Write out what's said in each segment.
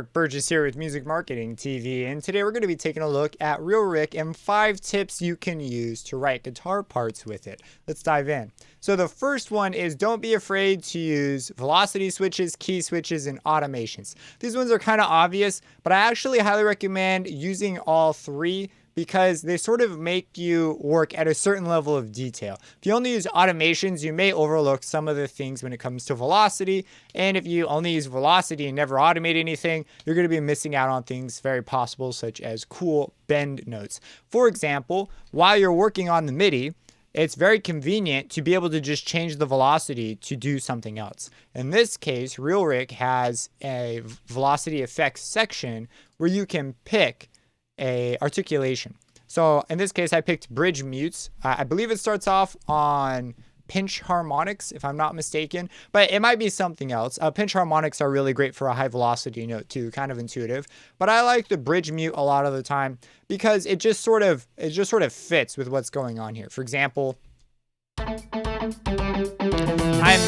Burgess here with Music Marketing TV, and today we're going to be taking a look at RealRick and 5 tips you can use to write guitar parts with it. Let's dive in. So the first one is don't be afraid to use velocity switches, key switches, and automations. These ones are kind of obvious, but I actually highly recommend using all 3 because they sort of make you work at a certain level of detail. If you only use automations, you may overlook some of the things when it comes to velocity. And if you only use velocity and never automate anything, you're going to be missing out on things very possible, such as cool bend notes. For example, while you're working on the MIDI, it's very convenient to be able to just change the velocity to do something else. In this case, RealRick has a velocity effects section where you can pick a articulation. So in this case, I picked bridge mutes. I believe it starts off on pinch harmonics, if I'm not mistaken, but it might be something else. Pinch harmonics are really great for a high velocity note too, kind of intuitive. But I like the bridge mute a lot of the time because it just sort of fits with what's going on here. For example, I'm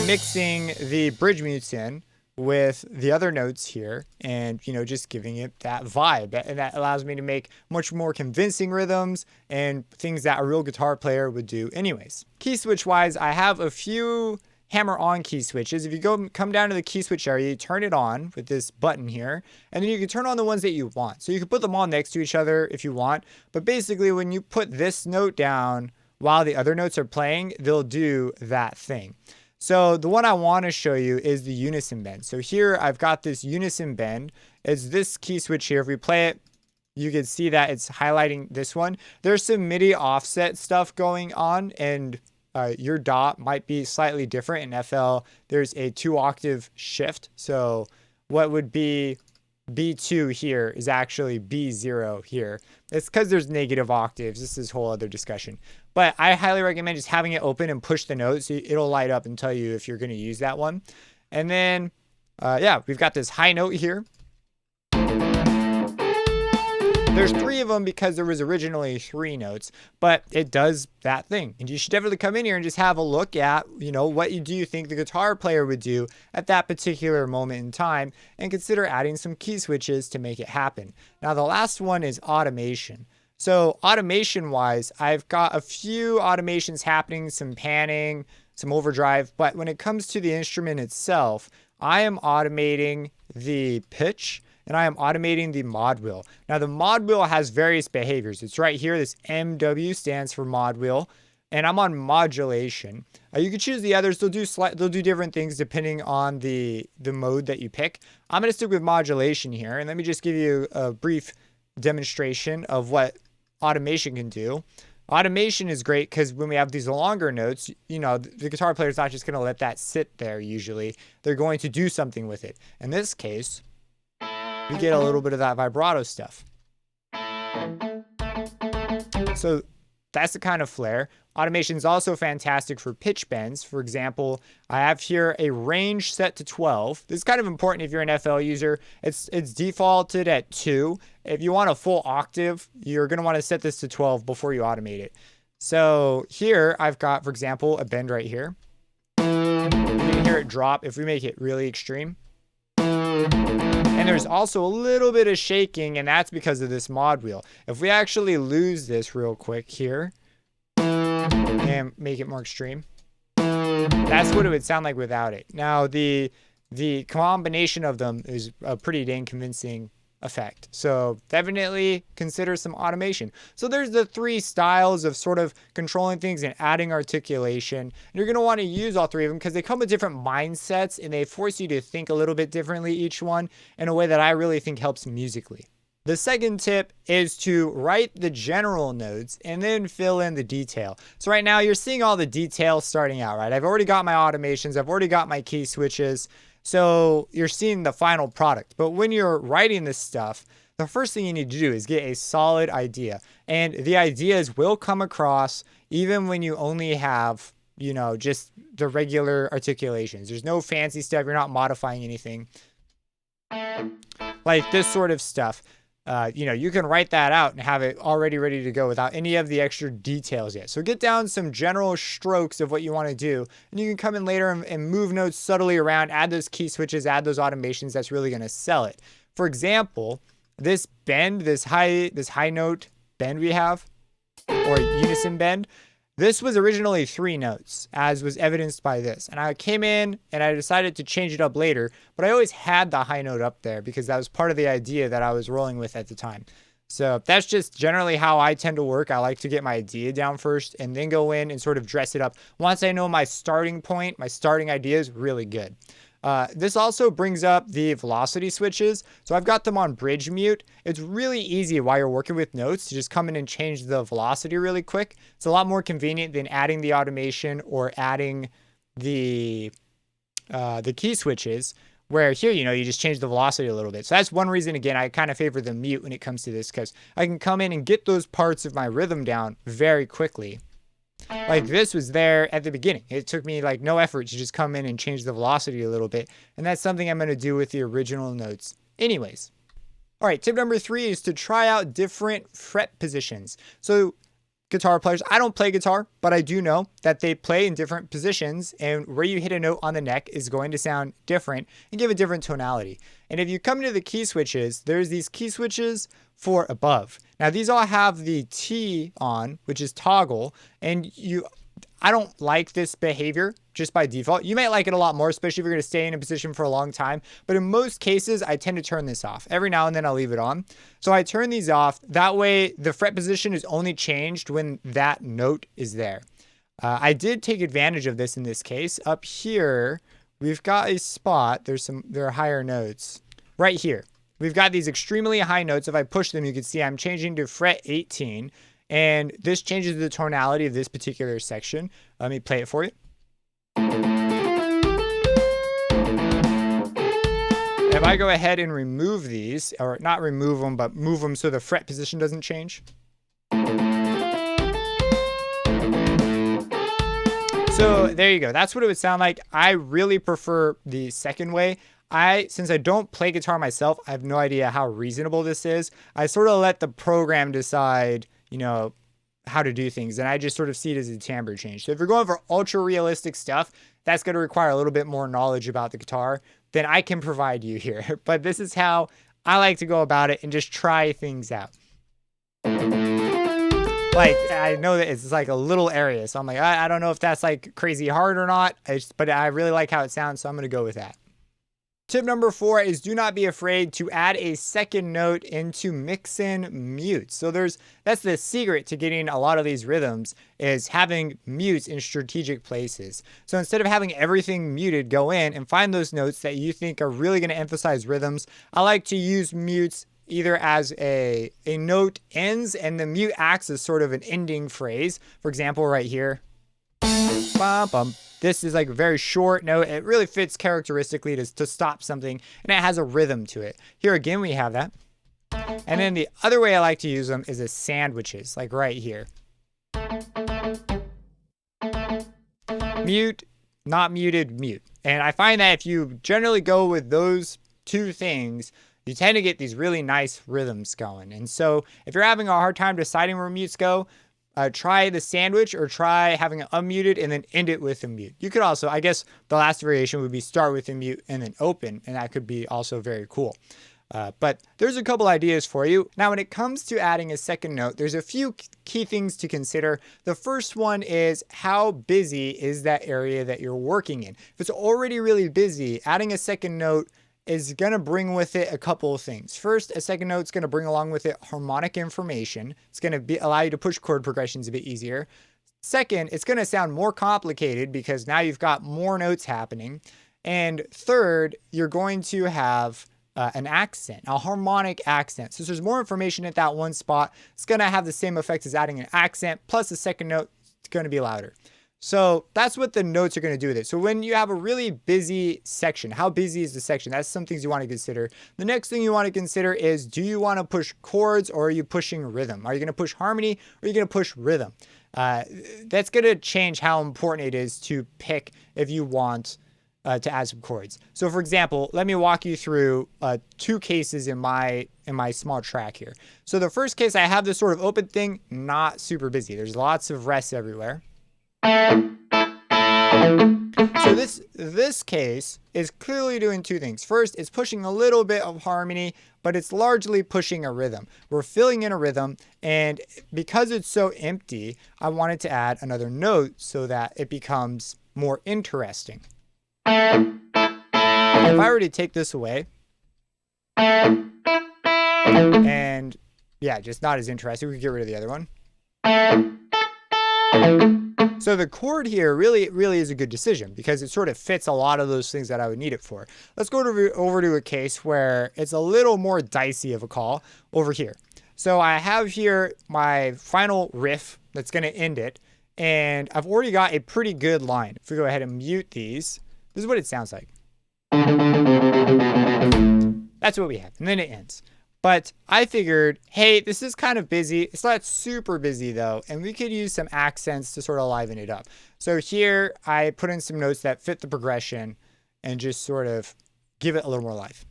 mixing the bridge mutes in with the other notes here and, just giving it that vibe. And that allows me to make much more convincing rhythms and things that a real guitar player would do anyways. Key switch wise, I have a few hammer on key switches. If you come down to the key switch area, you turn it on with this button here, and then you can turn on the ones that you want. So you can put them all next to each other if you want. But basically, when you put this note down while the other notes are playing, they'll do that thing. So the one I want to show you is the unison bend. So here I've got this unison bend. It's this key switch here. If we play it, you can see that it's highlighting this one. There's some MIDI offset stuff going on, and your dot might be slightly different. In FL, there's a 2-octave shift. So what would be B2 here is actually B0 here. It's because there's negative octaves. This is a whole other discussion. But I highly recommend just having it open and push the note so it'll light up and tell you if you're going to use that one. And then, we've got this high note here. There's 3 of them because there was originally 3 notes, but it does that thing. And you should definitely come in here and just have a look at, what do you think the guitar player would do at that particular moment in time, and consider adding some key switches to make it happen. Now, the last one is automation. So automation wise, I've got a few automations happening, some panning, some overdrive, but when it comes to the instrument itself, I am automating the pitch and I am automating the mod wheel. Now the mod wheel has various behaviors. It's right here. This MW stands for mod wheel, and I'm on modulation. You can choose the others. They'll do different things depending on the mode that you pick. I'm going to stick with modulation here, and let me just give you a brief demonstration of what automation can do. Automation is great because when we have these longer notes, the guitar player is not just going to let that sit there usually. They're going to do something with it. In this case, we get a little bit of that vibrato stuff. So that's the kind of flair. Automation is also fantastic for pitch bends. For example, I have here a range set to 12. This is kind of important if you're an FL user. It's defaulted at 2. If you want a full octave, you're going to want to set this to 12 before you automate it. So here I've got, for example, a bend right here. You can hear it drop if we make it really extreme. And there's also a little bit of shaking, and that's because of this mod wheel. If we actually lose this real quick here and make it more extreme, that's what it would sound like without it. Now, the combination of them is a pretty dang convincing effect. So definitely consider some automation. So there's the 3 styles of sort of controlling things and adding articulation. And you're going to want to use all 3 of them because they come with different mindsets and they force you to think a little bit differently, each one, in a way that I really think helps musically. The second tip is to write the general notes and then fill in the detail. So right now you're seeing all the details starting out, right? I've already got my automations. I've already got my key switches. So you're seeing the final product. But when you're writing this stuff, the first thing you need to do is get a solid idea. And the ideas will come across even when you only have, just the regular articulations. There's no fancy stuff. You're not modifying anything. Like this sort of stuff. You can write that out and have it already ready to go without any of the extra details yet. So get down some general strokes of what you want to do, and you can come in later and move notes subtly around, add those key switches, add those automations. That's really going to sell it. For example, this bend, this high note bend we have, or unison bend, this was originally 3 notes, as was evidenced by this. And I came in and I decided to change it up later, but I always had the high note up there because that was part of the idea that I was rolling with at the time. So that's just generally how I tend to work. I like to get my idea down first and then go in and sort of dress it up. Once I know my starting point, my starting idea is really good. This also brings up the velocity switches. So I've got them on bridge mute. It's really easy while you're working with notes to just come in and change the velocity really quick. It's a lot more convenient than adding the automation or adding the key switches, where here, you just change the velocity a little bit. So that's one reason, again, I kind of favor the mute when it comes to this, because I can come in and get those parts of my rhythm down very quickly. Like this was there at the beginning. It took me like no effort to just come in and change the velocity a little bit. And that's something I'm going to do with the original notes anyways. All right, tip number 3 is to try out different fret positions. So guitar players, I don't play guitar, but I do know that they play in different positions, and where you hit a note on the neck is going to sound different and give a different tonality. And if you come to the key switches, there's these key switches for above. Now these all have the T on, which is toggle, and I don't like this behavior just by default. You might like it a lot more, especially if you're going to stay in a position for a long time. But in most cases, I tend to turn this off. Every now and then I'll leave it on. So I turn these off. That way the fret position is only changed when that note is there. I did take advantage of this in this case. Up here, we've got a spot. There are higher notes right here. We've got these extremely high notes. If I push them, you can see I'm changing to fret 18. And this changes the tonality of this particular section. Let me play it for you. If I go ahead and remove these, or not remove them, but move them so the fret position doesn't change. So there you go. That's what it would sound like. I really prefer the second way. Since I don't play guitar myself, I have no idea how reasonable this is. I sort of let the program decide, how to do things. And I just sort of see it as a timbre change. So if you're going for ultra realistic stuff, that's going to require a little bit more knowledge about the guitar than I can provide you here. But this is how I like to go about it and just try things out. Like, I know that it's like a little area. So I'm like, I don't know if that's like crazy hard or not, but I really like how it sounds. So I'm going to go with that. Tip number 4 is do not be afraid to add a second note into mix-in mutes. So that's the secret to getting a lot of these rhythms, is having mutes in strategic places. So instead of having everything muted, go in and find those notes that you think are really going to emphasize rhythms. I like to use mutes either as a note ends and the mute acts as sort of an ending phrase. For example, right here. Bum, bum. This is like a very short note. It really fits characteristically to stop something, and it has a rhythm to it. Here again, we have that. And then the other way I like to use them is as sandwiches, like right here. Mute, not muted, mute. And I find that if you generally go with those two things, you tend to get these really nice rhythms going. And so if you're having a hard time deciding where mutes go, try the sandwich, or try having it unmuted and then end it with a mute. You could also, I guess the last variation would be start with a mute and then open, and that could be also very cool. But there's a couple ideas for you. Now, when it comes to adding a second note, there's a few key things to consider. The first one is how busy is that area that you're working in? If it's already really busy, adding a second note is going to bring with it a couple of things. First, a second note is going to bring along with it harmonic information. It's going to allow you to push chord progressions a bit easier. Second, it's going to sound more complicated because now you've got more notes happening. And third, you're going to have an accent, a harmonic accent. So there's more information at that one spot. It's going to have the same effect as adding an accent, plus the second note, it's going to be louder. So that's what the notes are going to do with it. So when you have a really busy section, how busy is the section? That's some things you want to consider. The next thing you want to consider is, do you want to push chords or are you pushing rhythm? Are you going to push harmony or are you going to push rhythm? That's going to change how important it is to pick if you want to add some chords. So for example, let me walk you through 2 cases in my small track here. So the first case, I have this sort of open thing, not super busy. There's lots of rests everywhere. So this case is clearly doing two things. First, it's pushing a little bit of harmony, but it's largely pushing a rhythm. We're filling in a rhythm, and because it's so empty, I wanted to add another note so that it becomes more interesting. If I were to take this away, and yeah, just not as interesting, we could get rid of the other one. So the chord here really is a good decision because it sort of fits a lot of those things that I would need it for. Let's go over to a case where it's a little more dicey of a call over here. So I have here my final riff that's going to end it, and I've already got a pretty good line. If we go ahead and mute these, this is what it sounds like. That's what we have, and then it ends. But I figured, hey, this is kind of busy. It's not super busy though, and we could use some accents to sort of liven it up. So here I put in some notes that fit the progression and just sort of give it a little more life.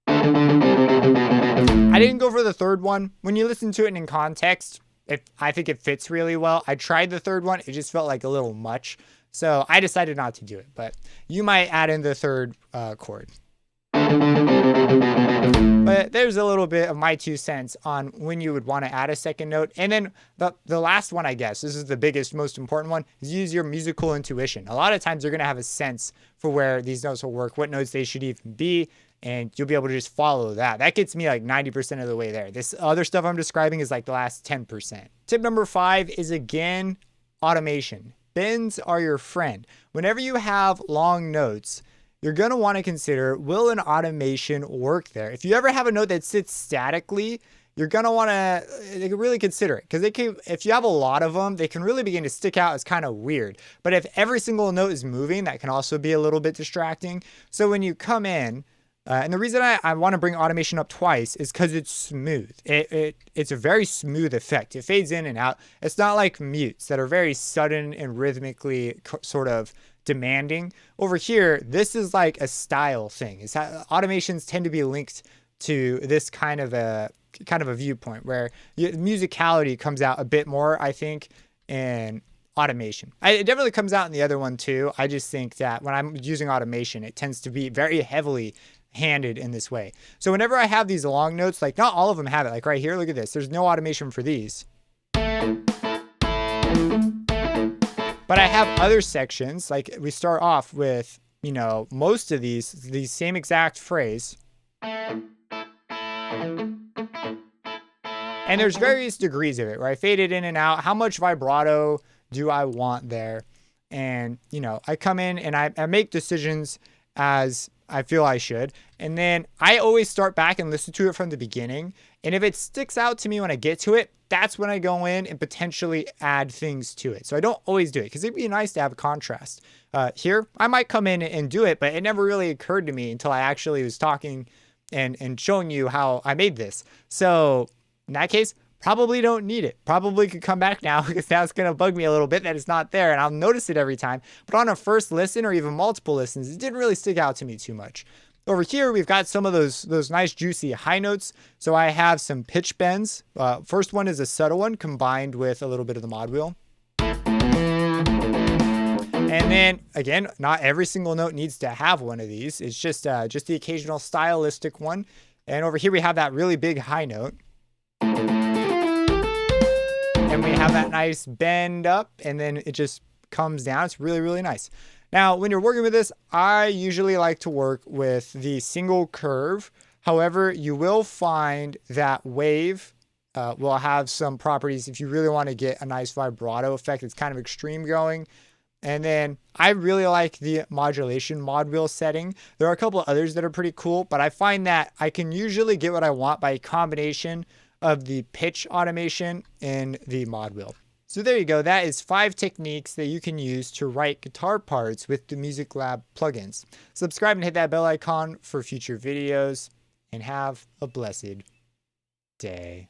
I didn't go for the third one. When you listen to it in context, I think it fits really well. I tried the third one. It just felt like a little much. So I decided not to do it, but you might add in the third chord. But there's a little bit of my 2 cents on when you would want to add a second note. And then the last one, I guess, this is the biggest, most important one, is use your musical intuition. A lot of times you're going to have a sense for where these notes will work, what notes they should even be, and you'll be able to just follow that. That gets me like 90% of the way there. This other stuff I'm describing is like the last 10%. Tip number 5 is, again, automation. Bends are your friend. Whenever you have long notes, you're going to want to consider, will an automation work there? If you ever have a note that sits statically, you're going to want to really consider it, because if you have a lot of them, they can really begin to stick out as kind of weird. But if every single note is moving, that can also be a little bit distracting. So when you come in, and the reason I want to bring automation up twice is because it's smooth. It's a very smooth effect. It fades in and out. It's not like mutes that are very sudden and rhythmically sort of demanding. Over here, this is like a style thing. Automations tend to be linked to this kind of a viewpoint where musicality comes out a bit more, I think, in automation. It definitely comes out in the other one too. I just think that when I'm using automation, it tends to be very heavily handed in this way. So whenever I have these long notes, like not all of them have it. Like right here, look at this. There's no automation for these. But I have other sections, like we start off with, most of these same exact phrase. And there's various degrees of it, where I fade it in and out. How much vibrato do I want there? And, I come in and I make decisions as I feel I should. And then I always start back and listen to it from the beginning. And if it sticks out to me when I get to it, that's when I go in and potentially add things to it. So I don't always do it because it'd be nice to have a contrast. Here, I might come in and do it, but it never really occurred to me until I actually was talking and showing you how I made this. So in that case, probably don't need it. Probably could come back now because now it's going to bug me a little bit that it's not there, and I'll notice it every time. But on a first listen or even multiple listens, it didn't really stick out to me too much. Over here, we've got some of those nice juicy high notes. So I have some pitch bends. First one is a subtle one combined with a little bit of the mod wheel. And then again, not every single note needs to have one of these. It's just the occasional stylistic one. And over here, we have that really big high note. And we have that nice bend up, and then it just comes down. It's really, really nice. Now, when you're working with this, I usually like to work with the single curve. However, you will find that wave will have some properties if you really want to get a nice vibrato effect. It's kind of extreme going. And then I really like the modulation mod wheel setting. There are a couple of others that are pretty cool, but I find that I can usually get what I want by a combination of the pitch automation and the mod wheel. So there you go. That is 5 techniques that you can use to write guitar parts with the MusicLab plugins. Subscribe and hit that bell icon for future videos, and have a blessed day.